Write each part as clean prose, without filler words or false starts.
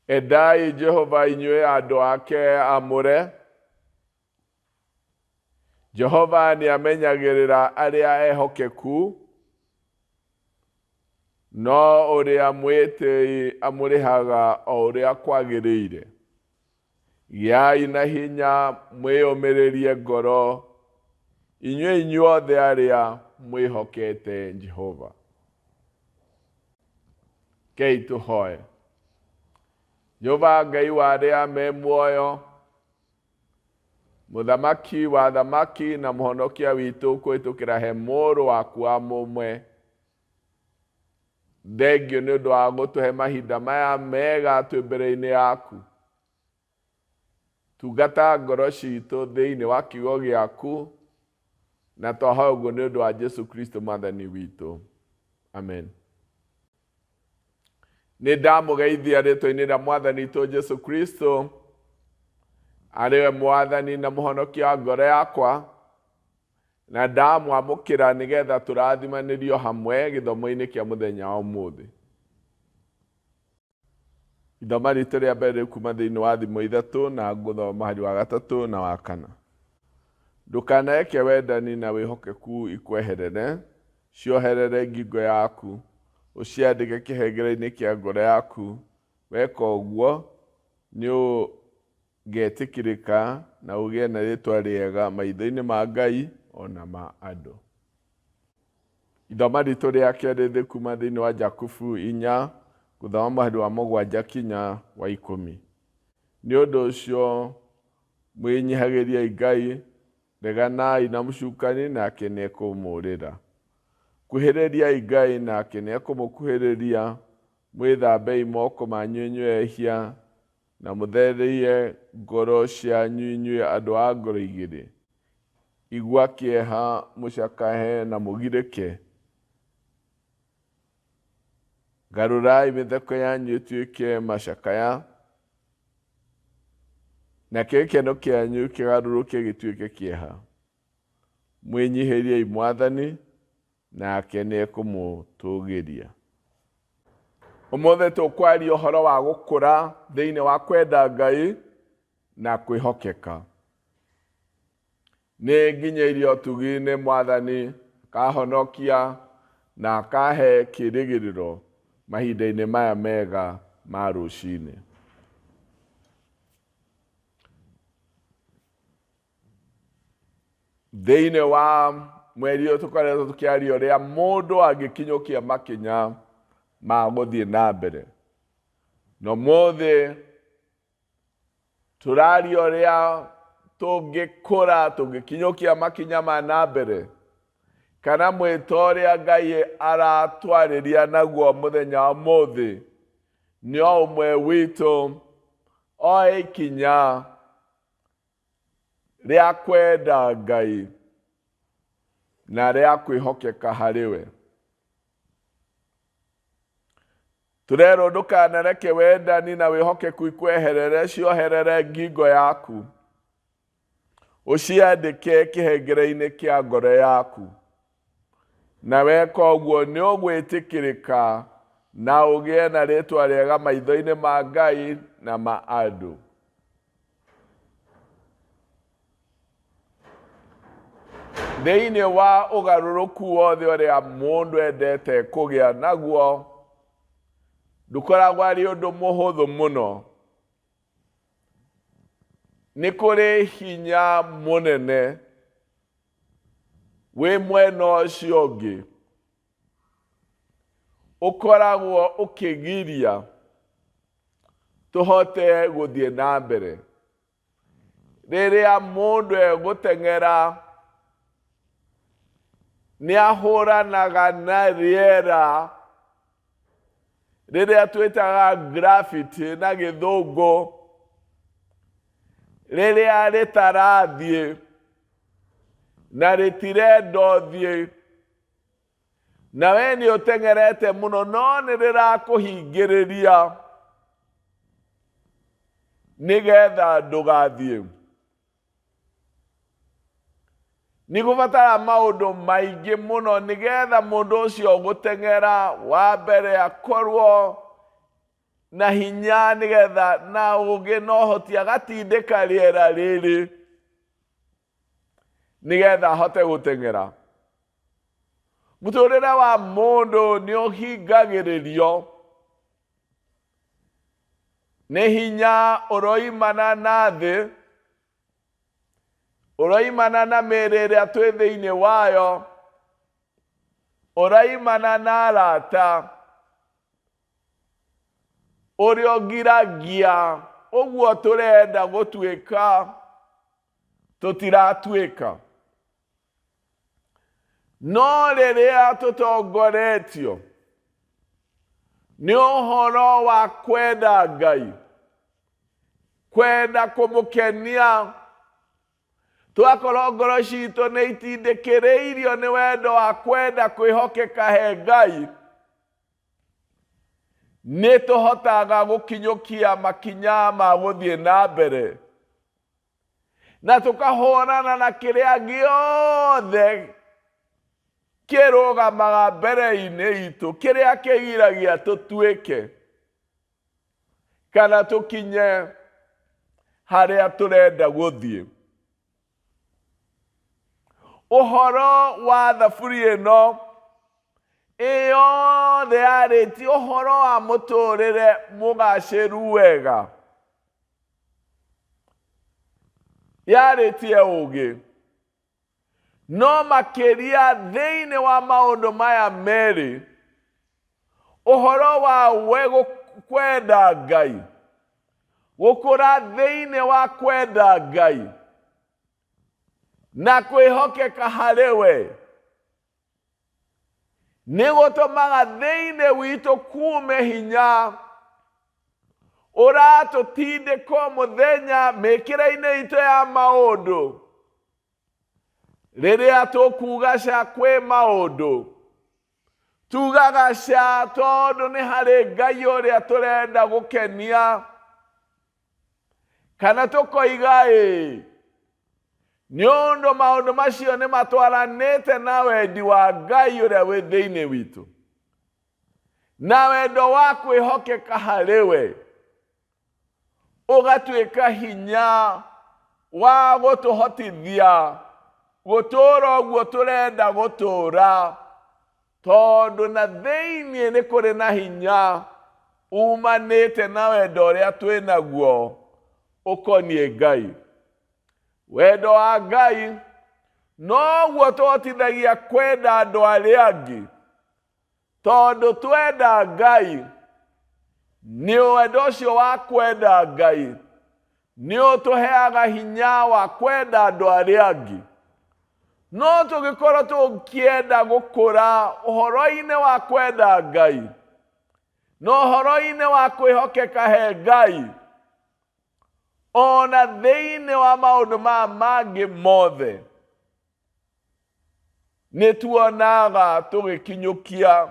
Endai Jehova inyuĩ andũ ake amũre. Jehova nĩamenyagĩrĩra arĩa ehokeku, no ũrĩa mwĩtĩĩ amũrĩhaga o ũrĩa kwagĩrĩire. Gĩai na hinya mwĩyũmĩrĩrie ngoro, inyuĩ inyuothe arĩa mwĩhokete Jehova. Kei tũhoe. Jehova Ngai wa arĩa me muoyo, Mũthamaki wa thamaki na mũhonokia witũ kũhĩtũkĩra he mũrũ waku wa mũmwe, thengio nĩ ũndũ wa gũtũhe mahinda maya mega twĩ mbere-inĩ yaku. Tungata ngoro citũ thĩinĩ wa kiugo gĩaku, na twahoya ũguo nĩ ũndũ wa Jesu Kristo Mwathani witũ. Amen. Nĩ ndamũgeithia rĩĩtwa-inĩ rĩa Mwathani witũ Jesu Kristo, arĩwe Mwathani na mũhonokia wa ngoro yakwa, na ndamwamũkĩra nĩgetha tũrathimanĩrio hamwe gĩthomo-inĩ kĩa mũthenya wa ũmũthĩ. Ithoma ritũ rĩa mbere kuma thĩinĩ wa thimo ithatũ na ngũthoma harĩ wa gatatũ na wa kana. Ndũkaneke wendani na wĩhokeku ikweherere, cioherere ngingo yaku, ũciandĩke kĩhengere-inĩ kĩa ngoro yaku. Weka ũguo nĩ ũgetĩkĩrĩka na ũgĩe na rĩĩtwa rĩega maitho-inĩ ma Ngai ona ma andũ. Ithoma ritũ rĩa kerĩ kuma thĩinĩ wa Jakubu 4 gũthoma harĩ wa 7 kinya wa 10. Nĩ ũndũ ũcio mwĩnyihagĩriai Ngai, reganai na mũcukani nake nĩekũmũũrĩra. Kuhĩrĩriai Ngai nake nĩekũmũkuhĩrĩria. Mwĩthambei moko manyu inyuĩ ehia, na mũtherie ngoro cianyu inyuĩ andũ a ngoro igĩrĩ. Igua kĩeha, mũcakahe na mũgirĩke. Garũrai mĩtheko yanyu ĩtuĩke macakaya, na gĩkeno kĩanyu kĩgarũrũke gĩtuĩke kĩeha. Mwĩnyihĩriei Mwathani, nake nĩekũmũtũgĩria. Ũmũthĩ tũkwaria ũhoro wa gũkũra thĩinĩ wa kwenda Ngai na kwĩhokeka. Nĩ nginyĩire ũtugi-inĩ Mwathani kahonokia na kahe kĩĩrĩgĩrĩro mahinda-inĩ maya mega ma rũcinĩ. Thĩinĩ wa mweri ũyũ tũkoretwo tũkĩaria ũrĩa mũndũ angĩkinyũkia makinya ma gũthiĩ na mbere. Na ũmũthĩ tũraria ũrĩa tũngĩkũra, tũngĩkinyũkia makinya ma na mbere, kana mwĩto ũrĩa Ngai aratwarĩria naguo mũthenya wa ũmũthĩ nĩ o ũmwe witũ oe ikinya rĩa kwenda Ngai na rĩa kwĩhokeka harĩ we. Tũrerwo ndũkanareke wendani na wĩhokeku ikweherere, cioherere ngingo yaku, ũciandĩke kĩhengere-inĩ kĩa ngoro yaku. Na weka ũguo nĩ ũgwĩtĩkĩrĩka na ũgĩe na rĩĩtwa rĩega maitho-inĩ ma Ngai na ma andũ. Thĩinĩ wa ũgarũrũku wothe ũrĩa mũndũ endete kũgĩa naguo, ndũkoragwo arĩ ũndũ mũhũthũ mũno. Nĩ kũrĩ hinya mũnene wĩ mwena ũcio ũngĩ ũkoragwo ũkĩgiria tũhote gũthiĩ na mbere. Rĩrĩa mũndũ egũteng'era nĩ ahũranaga na rĩera rĩrĩa twĩtaga gravity na gĩthũngũ, rĩrĩa rĩtarathiĩ na rĩtirenda ũthiĩ, na we nĩ ũteng'erete mũno no nĩ rĩrakũhingĩrĩria nĩgetha ndũgathiĩ. Nĩ gũbatara maũndũ maingĩ mũno nĩgetha mũndũ ũcio gũteng'era. Wa mbere akorwo na hinya nigetha na uge no hoti agatindika riera riri nigetha hote guteng'era. Muturire wa mundu ni uhingagiririo ni hinya uroimana na thi, uroimana na mirire twi thiini wayo, uroimana na arata, urio ngiragia uguo turenda gutuika tutiratuika. No riria tutongoretio ni uhoro wa kwenda Ngai, kwenda kumukenia, twakorwo ngoro ciitũ nĩ itindĩkĩrĩirio nĩ wendo wa kwenda kwĩhokeka he Ngai, nĩ tũhotaga gũkinyũkia makinya ma gũthiĩ na mbere na tũkahũrana na kĩrĩa gĩothe kĩrũgamaga mbere-inĩ itũ, kĩrĩa kĩgiragia tũtuĩke kana tũkinye harĩa tũrenda gũthiĩ. Ũhoro wa thaburi ĩno ĩyothe yarĩtie ũhoro wa mũtũrĩre mũgacĩru wega, yarĩtie ũũgĩ, no makĩria thĩinĩ wa maũndũ maya merĩ, ũhoro wa kwenda Ngai, gũkũra thĩinĩ wa kwenda Ngai na kwĩhokeka harĩ we, nĩ gũtũmaga thĩinĩ witũ kuume hinya ũratũtindĩka mũthenya mĩkĩre-inĩ itũ ya maũndũ. Rĩrĩa tũkuga ca kwĩ maũndũ, tugaga ca tondũ nĩ harĩ Ngai ũrĩa tũrenda gũkenia, kana tũkoiga nĩ ũndũ maũndũ macio nĩ matwaranĩte na wendi wa Ngai ũrĩa wĩ thĩinĩ witũ, na wendo wa kwĩhokeka harĩ we ũgatuĩka hinya wa gũtũhotithia gũtũũra ũguo tũrenda gũtũũra, tondũ na thĩinĩ nĩ kũrĩ na hinya umanĩte na wendo ũrĩa twĩ naguo ũkoniĩ Ngai. Wendo wa Ngai noguo tũhotithagia kwenda andũ arĩa angĩ, tondũ twenda Ngai, nĩ wendo ũcio wa kwenda Ngai nĩ ũtũheaga hinya wa kwenda andũ arĩa angĩ. No tũngĩkorwo tũkĩenda gũkũra ũhoro-inĩ wa kwenda Ngai na ũhoro-inĩ wa kwĩhokeka he Ngai, ona thĩinĩ wa maũndũ maya mangĩ mothe, nĩ tuonaga tũgĩkinyũkia,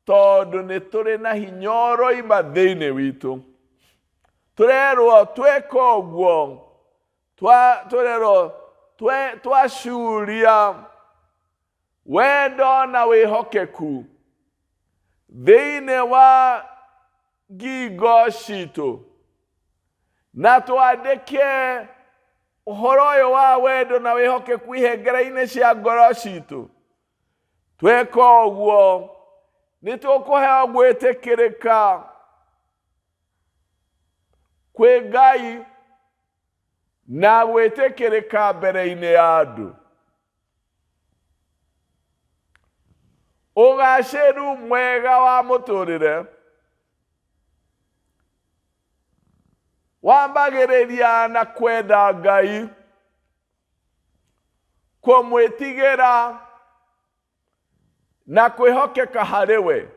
tondũ nĩ tũrĩ na hinya ũroima thĩinĩ witũ. Tũrerwo twĩka ũguo, tũrerwo twacuria wendo na wĩhokeku thĩinĩ wa ngingo citũ, na twandĩke ũhoro ũyũ wa wendo na wĩhokeku ihengere-inĩ cia ngoro citũ. Twĩka ũguo nĩ tũkũheo gwĩtĩkĩrĩka kwĩ Ngai na gwĩtĩkĩrĩka mbere-inĩ ya andũ. Ũgacĩru mwega wa mũtũrĩre wambagĩrĩria na kwenda Ngai, kũmwĩtigĩra na kwĩhokeka harĩ we.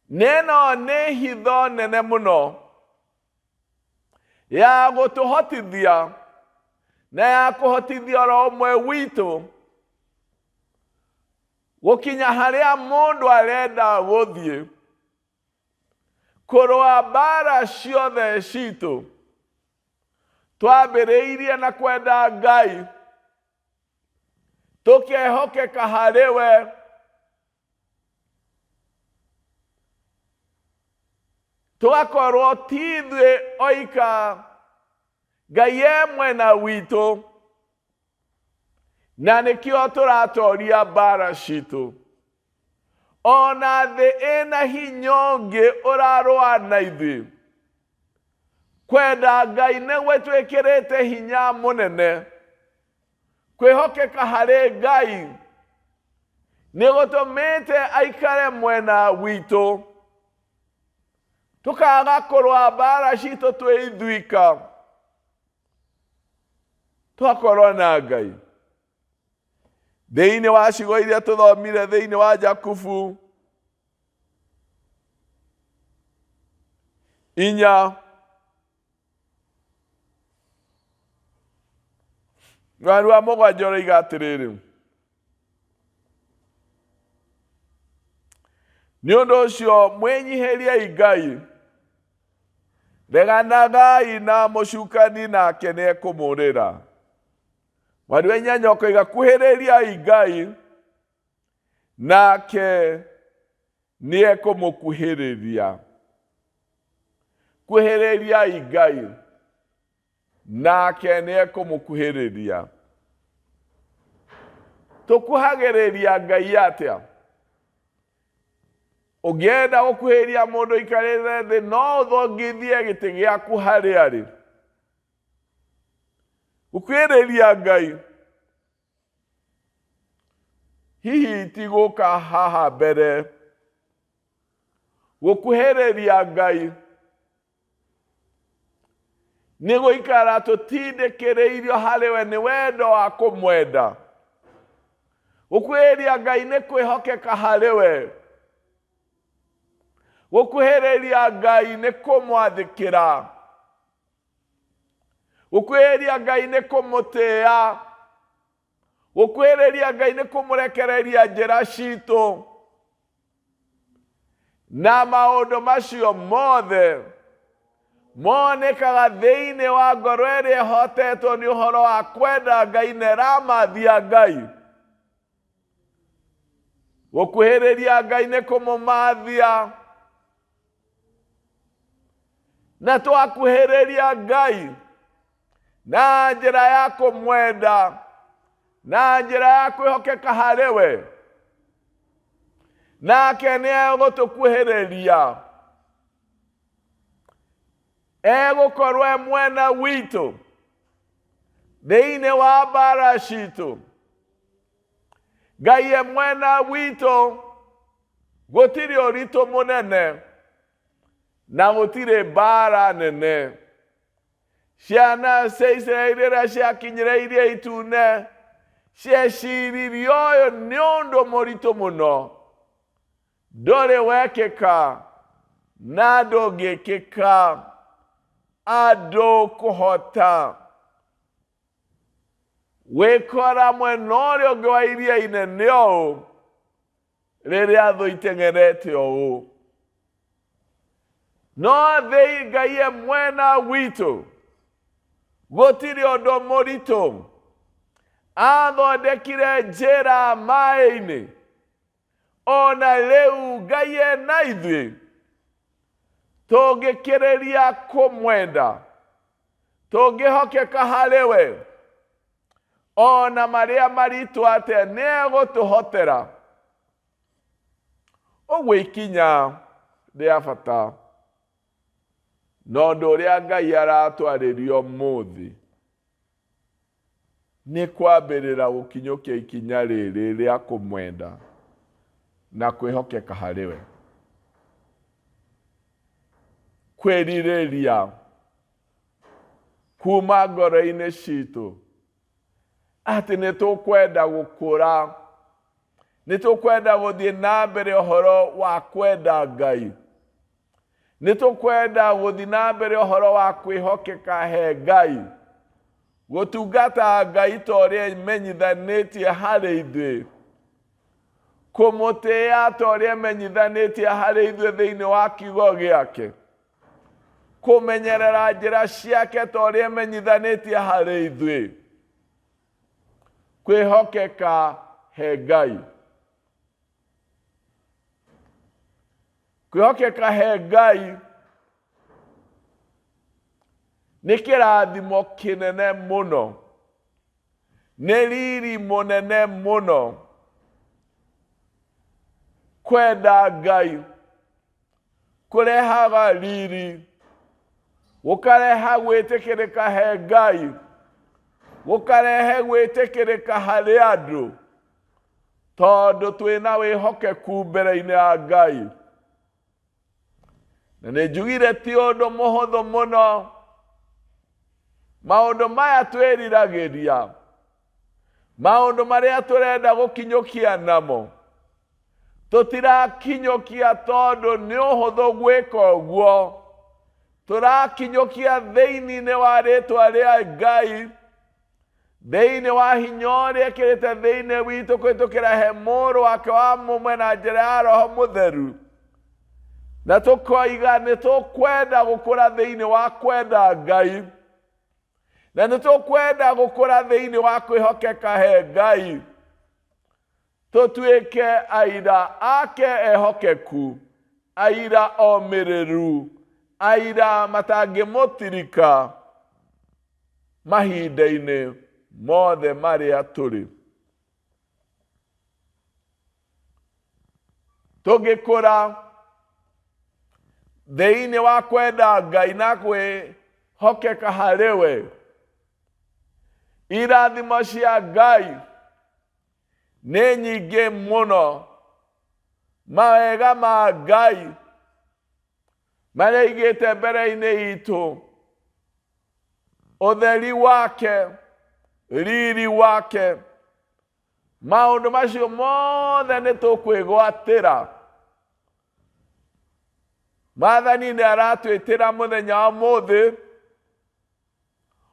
Neno nĩ hitho nene mũno ya gũtũhotithia na ya kũhotithia oro ũmwe witũ gũkinya harĩa mũndũ arenda gũthiĩ, kũrũa mbara ciothe citũ twambĩrĩirie na kwenda Ngai, tũkehokeka harĩ we, tũgakorwo ti ithuĩ oika, Ngai e mwena witũ, na nĩkĩo tũratoria mbara citũ. Ona thĩ ĩna hinya ũngĩ ũrarũa na ithuĩ, kwenda Ngai nĩ gwĩtwĩkĩrĩte hinya mũnene. Kwĩhokeka harĩ Ngai nĩ gũtũmĩte aikare mwena witũ, tũkaga kũrũa mbara citũ twĩ ithuĩka, twakorwo na Ngai. Thĩinĩ wa ciugo iria tũthomire thĩinĩ wa Jakubu 4, mũhari wa 7 ũroiga atĩrĩrĩ: nĩ ũndũ ũcio mwĩnyihĩriei Ngai, reganagai na mũcukani nake nĩekũmũũrĩra. Mũhari wa 8 ũkoiga kuhĩrĩriai Ngai, nake nĩekũmũkuhĩrĩria. Kuhĩrĩriai Ngai, nake nĩekũmũkuhĩrĩria. Tũkuhagĩrĩria Ngai atĩa? Ũngĩenda gũkuhĩrĩria mũndũ ikarĩte thĩ, no ũthongithie gĩtĩ gĩaku harĩa arĩ. Gũkuhĩrĩria Ngai hihi ti gũka haha mbere. Gũkuhĩrĩria Ngai nĩ gũikara tũtindĩkĩrĩirio harĩ we nĩ wendo wa kũmwenda. Gũkuhĩrĩria Ngai nĩ kwĩhokeka harĩ we. Gũkuhĩrĩria Ngai nĩ kũmwathĩkĩra. Gũkuhĩrĩria Ngai nĩ kũmũtĩĩa. Gũkuhĩrĩria Ngai nĩ kũmũrekereria njĩra citũ. Na maũndũ macio mothe monekaga thĩinĩ wa ngoro ĩrĩa ĩhotetwo nĩ ũhoro wa kwenda Ngai na ĩramathia Ngai. Gũkuhĩrĩria Ngai nĩ kũmũmathia. Na twakuhĩrĩria Ngai na njĩra ya kũmwenda, na njĩra ya kwĩhokeka harĩ we, nake nĩegũtũkuhĩrĩria. Egũkorwo e mwena witũ thĩinĩ wa mbara citũ. Ngai e mwena witũ, gũtirĩ ũritũ mũnene na gũtirĩ mbara nene. Ciana cia Isiraeli rĩrĩa ciakinyire Iria Itune cieciririe ũyũ nĩ ũndũ mũritũ mũno, ndũrĩ wekĩka na ndũngĩkĩka andũ kũhota. Wĩkora mwena ũrĩa ũngĩ wa iria inene ũũ rĩrĩa thũ iteng'erete ũũ. No thĩ Ngai e mwena witũ, gũtirĩ ũndũ mũritũ. Athondekire njĩra maĩ-inĩ. Ona rĩu Ngai e na ithuĩ, tũngĩkĩrĩria kũmwenda, tũngĩhokeka harĩ we, ona marĩa maritũ atĩa nĩegũtũhotera. Ũguo ikinya rĩa bata. Na ũndũ ũrĩa Ngai aratwarĩrio ũmũthĩ nĩ kwambĩrĩra gũkinyũkia ikinya rĩrĩ rĩa kũmwenda na kwĩhokeka harĩ we. Kwĩrirĩria kuma ngoro-inĩ citũ atĩ nĩtũkwenda gũkũra, nĩtũkwenda gũthiĩ na mbere ũhoro wa kwenda Ngai, nĩtũkwenda gũthiĩ na mbere ũhoro wa kwĩhokeka he Ngai, gũtungata Ngai ta ũrĩa imenyithanĩtie harĩ ithuĩ, kũmũtĩĩa ta ũrĩa imenyithanĩtie harĩ ithuĩ thĩinĩ wa kiugo gĩake, kũmenyerera njĩra ciake ta ũrĩa imenyithanĩtie harĩ ithuĩ, kwĩhokeka he Ngai. Kwĩhokeka he Ngai nĩ kĩrathimo kĩnene mũno, nĩ riri mũnene mũno kwenda Ngai, kũrehaga riri, gũkareha gwĩtĩkĩrĩka he Ngai, gũkarehe gwĩtĩkĩrĩka harĩ andũ, tondũ twĩna wĩhokeku mbere-inĩ ya Ngai. Na nĩ njugire ti ũndũ mũhũthũ mũno maũndũ maya twĩriragĩria, maũndũ marĩa tũrenda gũkinyũkia namo, tũtirakinyũkia tondũ nĩ ũhũthũ gwĩka ũguo, tũrakinyũkia thĩinĩ wa rĩtwa rĩa Ngai, thĩinĩ wa hinya ũrĩa ekĩrĩte thĩinĩ witũ kũhĩtũkĩra he Mũrũ wake wa mũmwe na njĩra ya Roho Mũtheru. Na tũkoiga nĩ tũkwenda gũkũra thĩinĩ wa kwenda Ngai, na nĩ tũkwenda gũkũra thĩinĩ wa kwĩhokeka he Ngai, tũtuĩke aira ake ehokeku, aira omĩrĩru, aira matangĩmũtirika mahinda-inĩ mothe marĩa tũrĩ. Tũngĩkũra thĩinĩ wa kwenda Ngai na kwĩhokeka harĩ we, irathimo cia Ngai nĩ nyingĩ mũno, mawega ma Ngai marĩa aigĩte mbere-inĩ itũ, ũtheri wake, riri wake, maũndũ macio mothe nĩ tũkwĩgwatĩra. Mwathani nĩ aratwĩtĩra mũthenya wa ũmũthĩ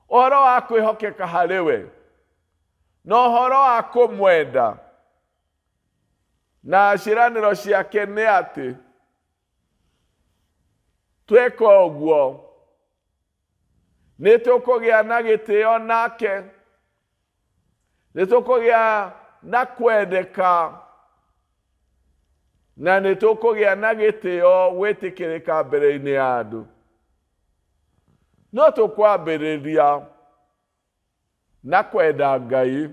ũhoro wa kwĩhokeka harĩ we, na ũhoro wa kũmwenda, na ciĩranĩro ciake nĩ atĩ twĩka ũguo nĩ tũkũgĩa na gĩtĩo nake, nĩ tũkũgĩa na kwendeka, na nĩ tũkũgĩa na gĩtĩo gwĩtĩkĩrĩka mbere-inĩ ya andũ. No tũkwambĩrĩria na kwenda Ngai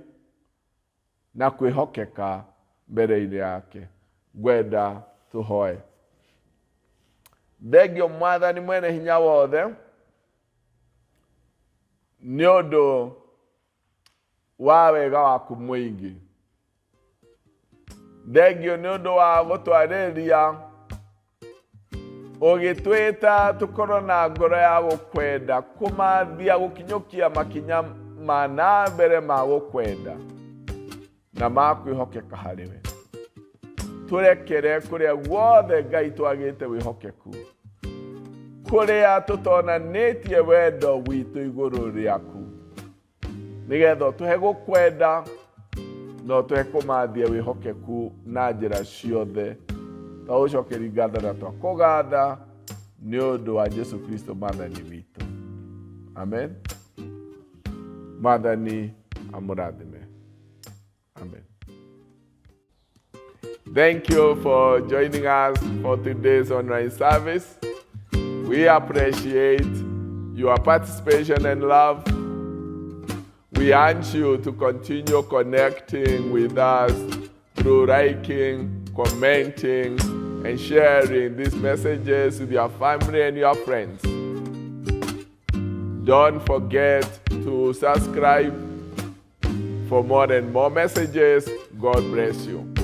na kwĩhokeka mbere-inĩ yake. Ngwenda tũhoe. Thengio Mwathani mwene hinya wothe nĩ ũndũ wa wega waku mũingĩ. Thengio nĩ ũndũ wa gũtwarĩria, ũgĩtwĩta tũkorwo na ngoro ya gũkwenda, kũmathia gũkinyũkia makinya ma na mbere ma gũkwenda na ma kwĩhokeka harĩ we. Tũrekere kũrĩa guothe Ngai twagĩte wĩhokeku, kũrĩa tũtonanĩtie wendo witũ igũrũ rĩaku, nĩgetha tũhe gũkwenda no tũhe kũmathia wĩhokeku na njĩra ciothe. Tũgũcokeria ngatho na twakũgatha nĩ ũndũ wa Jesu Kristo Mwathani witũ. Amen. Mwathani amũrathime. Amen. Thank you for joining us for today's online service. We appreciate your participation and love. We urge you to continue connecting with us through liking, commenting, and sharing these messages with your family and your friends. Don't forget to subscribe for more and more messages. God bless you.